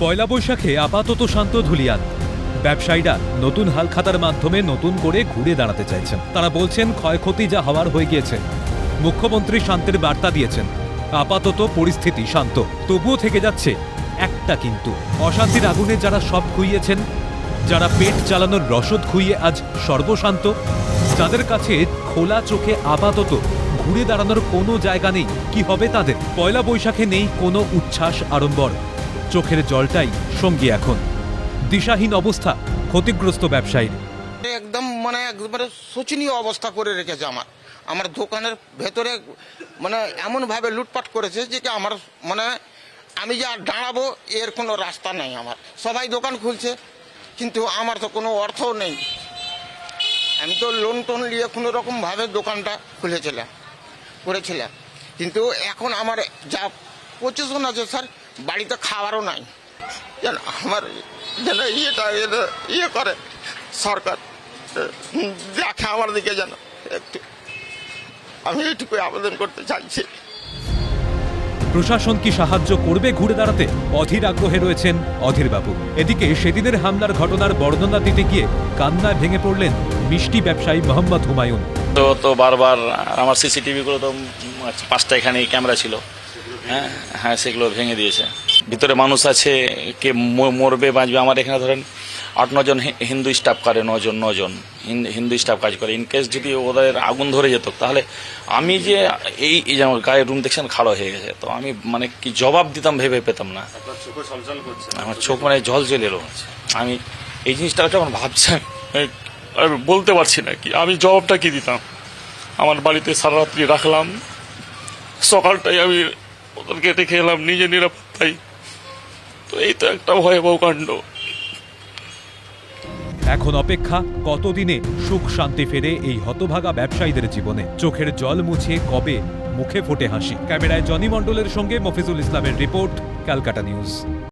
পয়লা বৈশাখে আপাতত শান্ত ধুলিয়ান। ব্যবসায়ীরা নতুন হালখাতার মাধ্যমে নতুন করে ঘুরে দাঁড়াতে চাইছেন। তারা বলছেন ক্ষয়ক্ষতি যা হওয়ার হয়ে গিয়েছে। মুখ্যমন্ত্রী শান্তির বার্তা দিয়েছেন, আপাতত পরিস্থিতি শান্ত। তবুও থেকে যাচ্ছে একটা কিন্তু, অশান্তির আগুনে যারা সব খুইয়েছেন, যারা পেট চালানোর রসদ খুইয়ে আজ সর্বশান্ত, যাদের কাছে খোলা চোখে আপাতত ঘুরে দাঁড়ানোর কোনো জায়গা নেই, কি হবে তাদের? পয়লা বৈশাখে নেই কোনো উচ্ছ্বাস আড়ম্বর, চোখের জলটাই সঙ্গী এখন। দিশাহীন অবস্থা ক্ষতিগ্রস্ত ব্যবসায়ীর। একদম একবারে শোচনীয় অবস্থা করে রেখেছে। আমার দোকানের ভেতরে এমনভাবে লুটপাট করেছে যে কি আমার আমি যে আর দাঁড়াবো এর কোনো রাস্তা নেই। আমার সবাই দোকান খুলছে, কিন্তু আমার তো কোনো অর্থও নেই। আমি তো লোন টোন নিয়ে কোনো রকমভাবে দোকানটা করেছিলাম, কিন্তু এখন আমার যা পজিশন আছে স্যার, বাড়িতে খাবারও নাই। যেন আমার যেন ইয়ে করে সরকার, দেখে আমার দিকে যেন একটু, আমি এইটুকুই আবেদন করতে চাইছি। প্রশাসন কি সাহায্য করবে ঘুরে দাঁড়াতে? অধীর আগ্রহে রয়েছেন অধীরবাবু। এদিকে সেদিনের হামলার ঘটনার বর্ণনা দিতে গিয়ে কান্নায় ভেঙে পড়লেন মিষ্টি ব্যবসায়ী মোহাম্মদ হুমায়ুন। তো বারবার আমার সিসিটিভিগুলো তো 5টা এখানে ক্যামেরা ছিল, হ্যাঁ সেগুলো ভেঙে দিয়েছে। ভিতরে মানুষ আছে, কে মরবে বাঁচবে। আমার এখানে ধরেন 8-9 জন হিন্দু স্টাফ করে, 9 জন হিন্দু স্টাফ কাজ করে। ইনকেস যদি ওদের আগুন ধরে যেত, তাহলে আমি যে এই যেমন গায়ের রুম দেখছেন খাড়া হয়ে গেছে, তো আমি কি জবাব দিতাম ভেবে পেতাম না। আমার চোখ জল জ্বলে এলো। আমি এই জিনিসটা যখন ভাবছি আর বলতে পারছি না কি আমি জবাবটা কি দিতাম। আমার বাড়িতে সারা রাত্রি রাখলাম, সকালটাই আমি ওদেরকে রেখে এলাম নিজে নিরাপত্তাই। তো এই তো একটা ভয়াবহ কাণ্ড। এখন অপেক্ষা কতদিনে সুখ শান্তি ফেরে এই হতভাগা ব্যবসায়ীদের জীবনে। চোখের জল মুছে কবে মুখে ফোটে হাসি। ক্যামেরায় জনি মণ্ডলের সঙ্গে মফিজুল ইসলামের রিপোর্ট, ক্যালকাটা নিউজ।